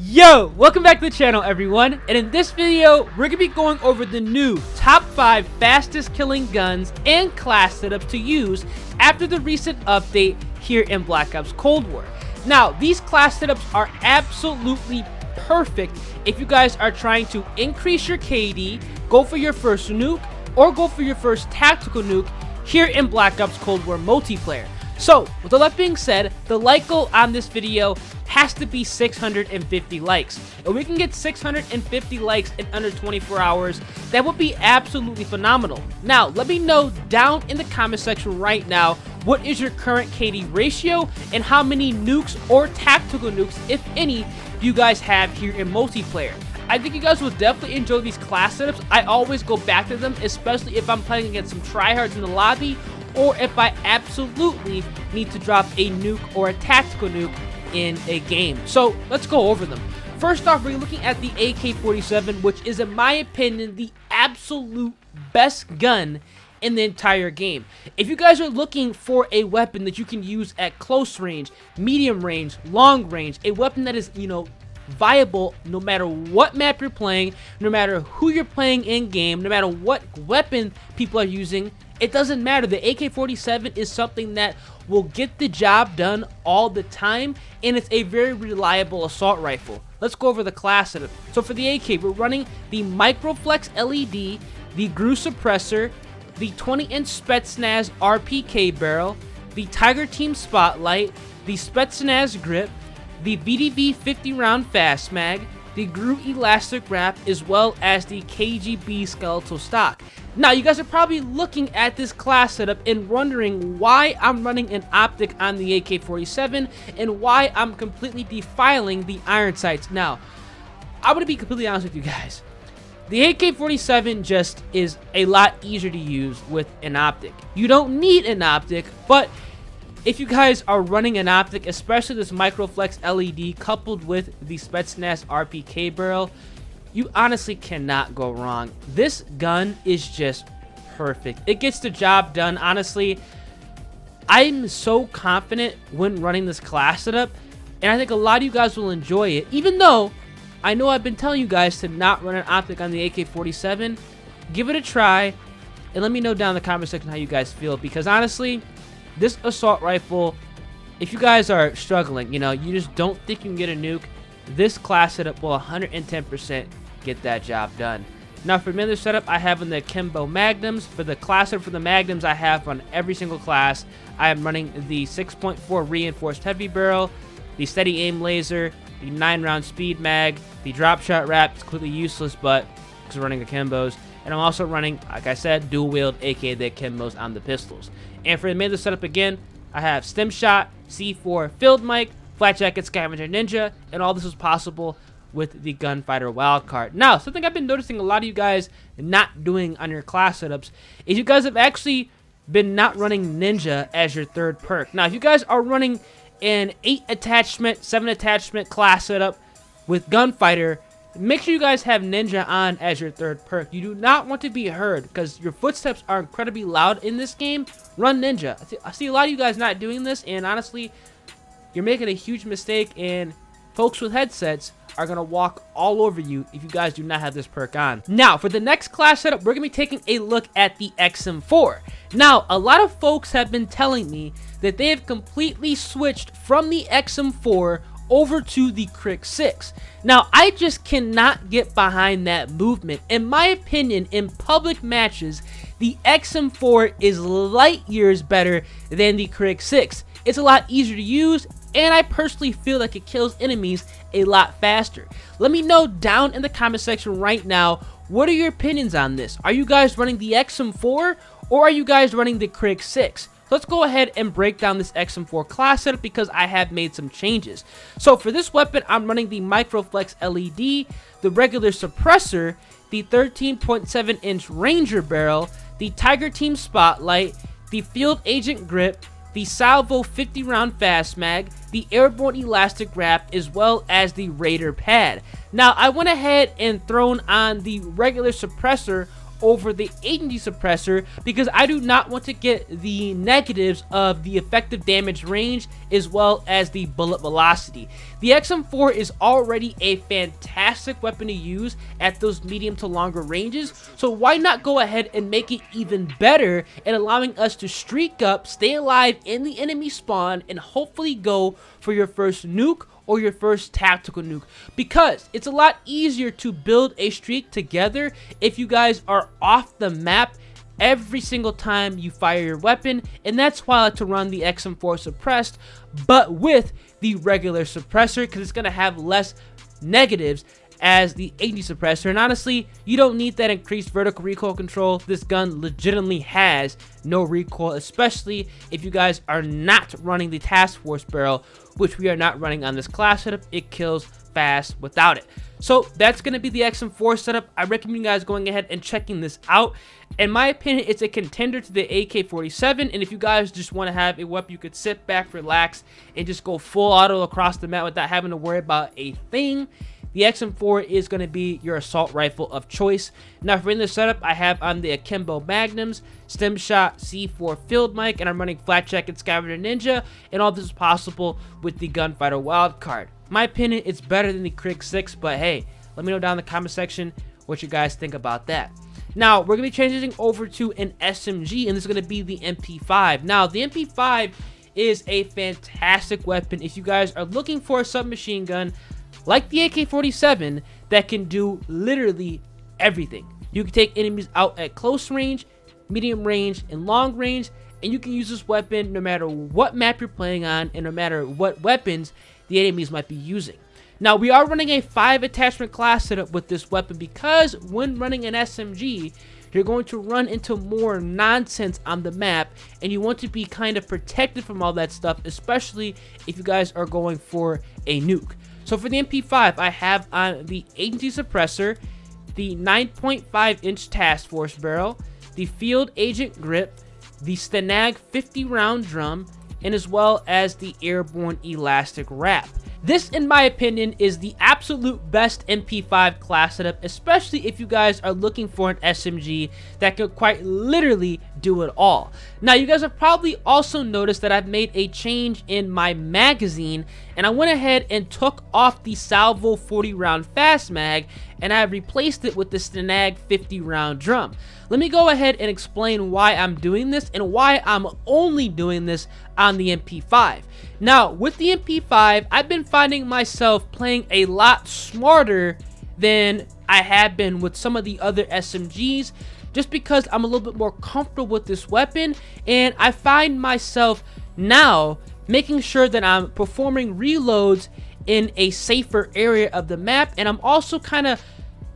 Yo, welcome back to the channel everyone, and in this video we're going to be going over the new top 5 fastest killing guns and class setups to use after the recent update here in Black Ops Cold War. Now these class setups are absolutely perfect if you guys are trying to increase your KD, go for your first nuke, or go for your first tactical nuke here in Black Ops Cold War multiplayer. So, with all that being said, the like goal on this video has to be 650 likes. If we can get 650 likes in under 24 hours, that would be absolutely phenomenal. Now, let me know down in the comment section right now, what is your current KD ratio and how many nukes or tactical nukes, if any, you guys have here in multiplayer. I think you guys will definitely enjoy these class setups. I always go back to them, especially if I'm playing against some tryhards in the lobby, or if I absolutely need to drop a nuke or a tactical nuke in a game. So let's go over them. First off, we're looking at the AK-47, which is in my opinion the absolute best gun in the entire game. If you guys are looking for a weapon that you can use at close range, medium range, long range, a weapon that is, viable no matter what map you're playing, no matter who you're playing in game, no matter what weapon people are using, it doesn't matter. The AK-47 is something that will get the job done all the time, and it's a very reliable assault rifle. Let's go over the class setup. So for the AK, we're running the Microflex LED, the GRU suppressor, the 20-inch Spetsnaz RPK barrel, the Tiger Team Spotlight, the Spetsnaz grip, the VDV 50-round fast mag, the GRU elastic wrap, as well as the KGB skeletal stock. Now, you guys are probably looking at this class setup and wondering why I'm running an optic on the AK-47 and why I'm completely defiling the iron sights. Now, I'm going to be completely honest with you guys. The AK-47 just is a lot easier to use with an optic. You don't need an optic, but if you guys are running an optic, especially this Microflex LED coupled with the Spetsnaz RPK barrel, you honestly cannot go wrong. This gun is just perfect. It gets the job done. Honestly, I'm so confident when running this class setup, and I think a lot of you guys will enjoy it, even though I know I've been telling you guys to not run an optic on the AK-47. Give it a try, and let me know down in the comment section how you guys feel, because honestly, this assault rifle, if you guys are struggling, you just don't think you can get a nuke, this class setup will 110% get that job done. Now for the other setup, I have in the Akimbo Magnums. For the class setup for the Magnums, I have on every single class. I am running the 6.4 reinforced heavy barrel, the steady aim laser, the 9-round speed mag, the drop shot wrap. It's completely useless, but because we're running Akimbos. And I'm also running, like I said, dual wield, aka the Akimbos on the pistols. And for the main setup again, I have stem shot, C4 field mic, flat jacket scavenger ninja, and all this was possible with the gunfighter wildcard. Now, something I've been noticing a lot of you guys not doing on your class setups is you guys have actually been not running ninja as your third perk. Now, if you guys are running an 8 attachment, 7 attachment class setup with gunfighter, make sure you guys have ninja on as your third perk. You do not want to be heard because your footsteps are incredibly loud in this game. Run ninja. I see a lot of you guys not doing this, and honestly, you're making a huge mistake, and folks with headsets are going to walk all over you if you guys do not have this perk on. Now, for the next class setup, we're going to be taking a look at the XM4. Now, a lot of folks have been telling me that they have completely switched from the XM4 over to the Crick 6. Now, I just cannot get behind that movement. In my opinion, in public matches, the XM4 is light years better than the Crick 6. It's a lot easier to use, and I personally feel like it kills enemies a lot faster. Let me know down in the comment section right now, what are your opinions on this? Are you guys running the XM4 or are you guys running the Crick 6? Let's go ahead and break down this XM4 class setup because I have made some changes. So for this weapon, I'm running the Microflex LED, the regular suppressor, the 13.7-inch Ranger barrel, the Tiger Team Spotlight, the Field Agent grip, the Salvo 50-round fast mag, the airborne elastic wrap, as well as the Raider pad. Now, I went ahead and thrown on the regular suppressor over the agency suppressor because I do not want to get the negatives of the effective damage range as well as the bullet velocity. The XM4 is already a fantastic weapon to use at those medium to longer ranges, so why not go ahead and make it even better and allowing us to streak up, stay alive in the enemy spawn, and hopefully go for your first nuke or your first tactical nuke, because it's a lot easier to build a streak together if you guys are off the map every single time you fire your weapon. And that's why I like to run the XM4 suppressed, but with the regular suppressor, because it's going to have less negatives as the agency suppressor. And honestly, you don't need that increased vertical recoil control. This gun legitimately has no recoil, especially if you guys are not running the task force barrel, which we are not running on this class setup. It kills fast without it. So that's going to be the XM4 setup. I recommend you guys going ahead and checking this out. In my opinion, it's a contender to the AK-47, and if you guys just want to have a weapon you could sit back, relax, and just go full auto across the map without having to worry about a thing, the XM4 is going to be your assault rifle of choice. Now for in the setup, I have on the Akimbo Magnums, Stem Shot, C4 Field Mic, and I'm running Flat Jacket Scavenger Ninja, and all this is possible with the Gunfighter Wildcard. In my opinion, it's better than the Krig 6, but hey, let me know down in the comment section what you guys think about that. Now, we're going to be transitioning over to an SMG, and this is going to be the MP5. Now, the MP5 is a fantastic weapon if you guys are looking for a submachine gun like the AK-47 that can do literally everything. You can take enemies out at close range, medium range, and long range, and you can use this weapon no matter what map you're playing on and no matter what weapons the enemies might be using. Now, we are running a 5 attachment class setup with this weapon because when running an SMG, you're going to run into more nonsense on the map, and you want to be kind of protected from all that stuff, especially if you guys are going for a nuke. So for the MP5, I have on the agency suppressor, the 9.5 inch task force barrel, the field agent grip, the Stanag 50 round drum, and as well as the airborne elastic wrap. This, in my opinion, is the absolute best MP5 class setup, especially if you guys are looking for an SMG that could quite literally do it all. Now, you guys have probably also noticed that I've made a change in my magazine, and I went ahead and took off the Salvo 40 round fast mag, and I replaced it with the Stanag 50 round drum. Let me go ahead and explain why I'm doing this and why I'm only doing this on the MP5. Now, with the MP5, I've been finding myself playing a lot smarter than I have been with some of the other SMGs, just because I'm a little bit more comfortable with this weapon, and I find myself now making sure that I'm performing reloads in a safer area of the map, and I'm also kind of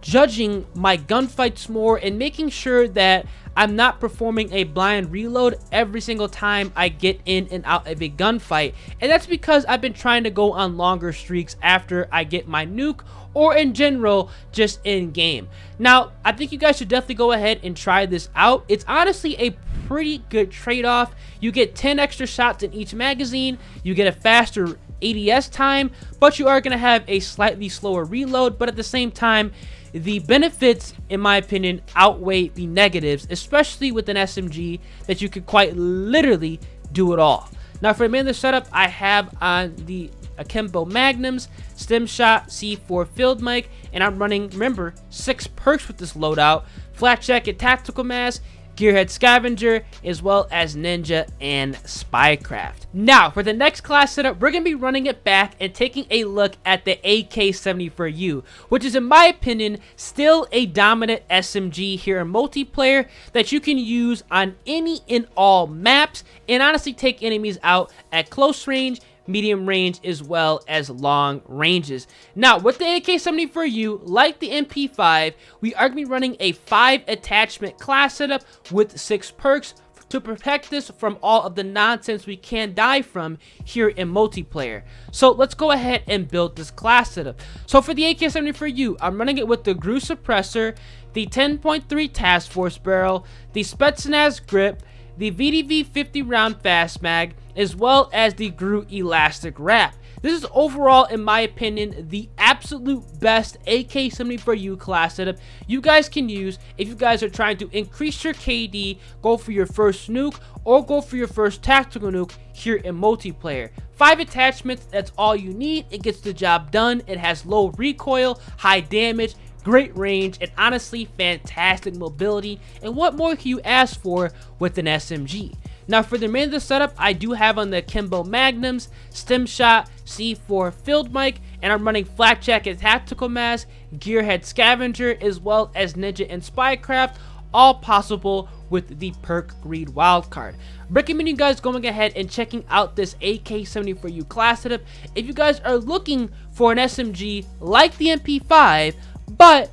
judging my gunfights more and making sure that I'm not performing a blind reload every single time I get in and out of a gunfight. And that's because I've been trying to go on longer streaks after I get my nuke, or in general, just in game. Now, I think you guys should definitely go ahead and try this out. It's honestly a pretty good trade-off. You get 10 extra shots in each magazine, you get a faster ADS time, but you are going to have a slightly slower reload. But at the same time, the benefits, in my opinion, outweigh the negatives, especially with an SMG that you could quite literally do it all. Now, for the main of the setup, I have on the Akimbo Magnums, Stem Shot, C4 Field Mic, and I'm running, remember, 6 perks with this loadout: Flat Jacket Tactical Mask, Gearhead Scavenger, as well as Ninja and Spycraft. Now, for the next class setup, we're going to be running it back and taking a look at the AK-74U, which is, in my opinion, still a dominant SMG here in multiplayer that you can use on any and all maps and honestly take enemies out at close range, medium range, as well as long ranges. Now, with the AK-74U, like the MP5, we are going to be running a 5 attachment class setup with 6 perks to protect this from all of the nonsense we can die from here in multiplayer. So let's go ahead and build this class setup. So for the AK-74U, I'm running it with the GRU suppressor, the 10.3 task force barrel, the Spetsnaz grip, the VDV 50 round fast mag, as well as the GRU elastic wrap. This is overall, in my opinion, the absolute best AK-74U class setup you guys can use if you guys are trying to increase your KD, go for your first nuke, or go for your first tactical nuke here in multiplayer. 5 attachments, that's all you need. It gets the job done. It has low recoil, high damage, great range, and honestly fantastic mobility. And what more can you ask for with an SMG? Now for the remainder of the setup, I do have on the Akimbo Magnums, Stim Shot, C4 Field Mic, and I'm running Flak Jacket Tactical Mask, Gearhead Scavenger, as well as Ninja and Spycraft, all possible with the perk Greed Wildcard. Recommend you guys going ahead and checking out this AK-74U class setup if you guys are looking for an SMG like the MP5, but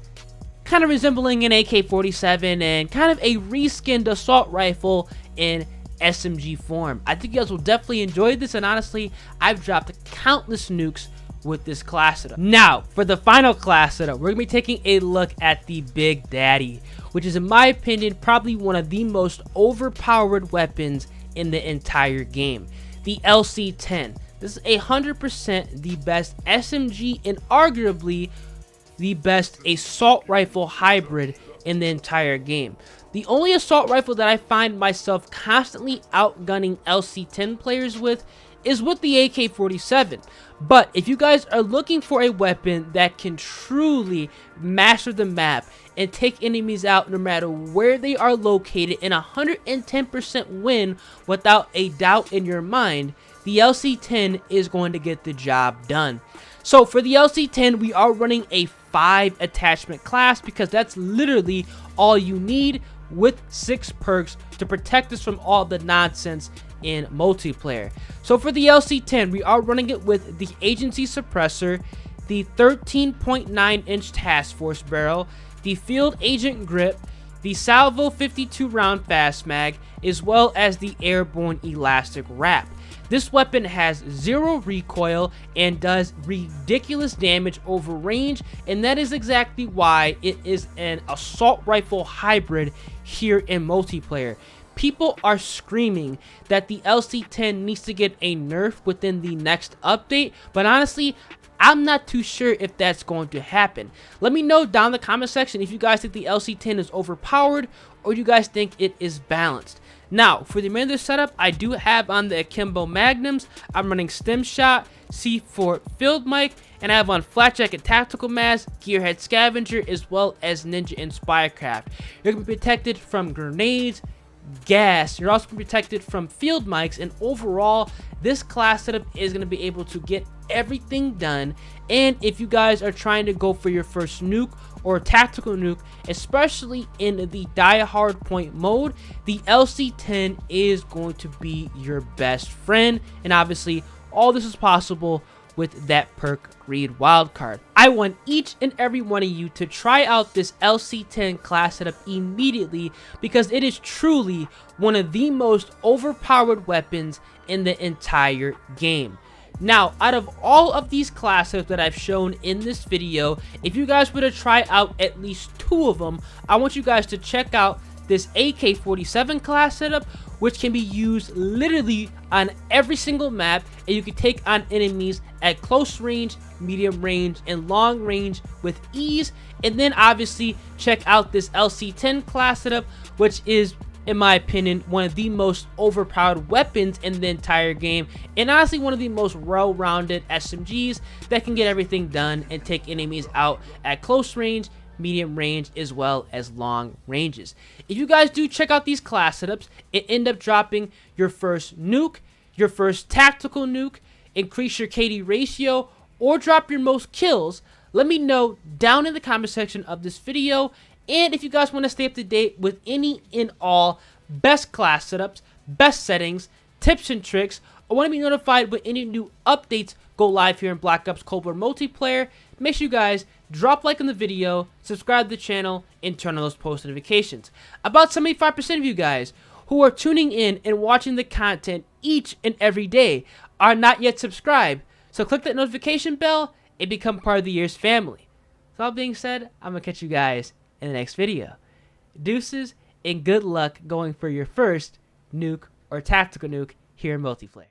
kind of resembling an AK-47 and kind of a reskinned assault rifle in SMG form. I think you guys will definitely enjoy this, and honestly, I've dropped countless nukes with this class setup. Now, for the final class setup, we're going to be taking a look at the Big Daddy, which is, in my opinion, probably one of the most overpowered weapons in the entire game. The LC-10. This is 100% the best SMG and arguably the best assault rifle hybrid in the entire game. The only assault rifle that I find myself constantly outgunning LC-10 players with is with the AK-47. But if you guys are looking for a weapon that can truly master the map and take enemies out no matter where they are located in 110% win without a doubt in your mind, the LC-10 is going to get the job done. So for the LC-10, we are running a 5 attachment class because that's literally all you need, with 6 perks to protect us from all the nonsense in multiplayer. So for the LC-10, we are running it with the Agency Suppressor, the 13.9-inch Task Force Barrel, the Field Agent Grip, the Salvo 52 round Fast Mag, as well as the Airborne Elastic Wrap. This weapon has 0 recoil and does ridiculous damage over range, and that is exactly why it is an assault rifle hybrid here in multiplayer. People are screaming that the LC-10 needs to get a nerf within the next update, but honestly, I'm not too sure if that's going to happen. Let me know down in the comment section if you guys think the LC-10 is overpowered or you guys think it is balanced. Now, for the remainder setup, I do have on the Akimbo Magnums. I'm running Stim Shot, C4 Field Mic, and I have on Flak Jacket Tactical Mask, Gearhead Scavenger, as well as Ninja and Spycraft. You're going to be protected from grenades, gas. You're also protected from field mics, and overall this class setup is going to be able to get everything done. And if you guys are trying to go for your first nuke or tactical nuke, especially in the die hard point mode, the LC-10 is going to be your best friend. And obviously all this is possible with that perk Greed Wildcard. I want each and every one of you to try out this LC-10 class setup immediately because it is truly one of the most overpowered weapons in the entire game. Now, out of all of these class setups that I've shown in this video, if you guys were to try out at least 2 of them, I want you guys to check out this AK-47 class setup, which can be used literally on every single map, and you can take on enemies at close range, medium range, and long range with ease. And then obviously check out this LC-10 class setup, which is, in my opinion, one of the most overpowered weapons in the entire game, and honestly one of the most well-rounded SMGs that can get everything done and take enemies out at close range, medium range, as well as long ranges. If you guys do check out these class setups, it end up dropping your first nuke, your first tactical nuke, increase your KD ratio, or drop your most kills, let me know down in the comment section of this video. And if you guys want to stay up to date with any and all best class setups, best settings, tips and tricks, or want to be notified when any new updates go live here in Black Ops Cold War Multiplayer, make sure you guys drop a like on the video, subscribe to the channel, and turn on those post notifications. About 75% of you guys who are tuning in and watching the content each and every day are not yet subscribed. So click that notification bell and become part of the Year's family. With all being said, I'm going to catch you guys in the next video. Deuces and good luck going for your first nuke or tactical nuke here in multiplayer.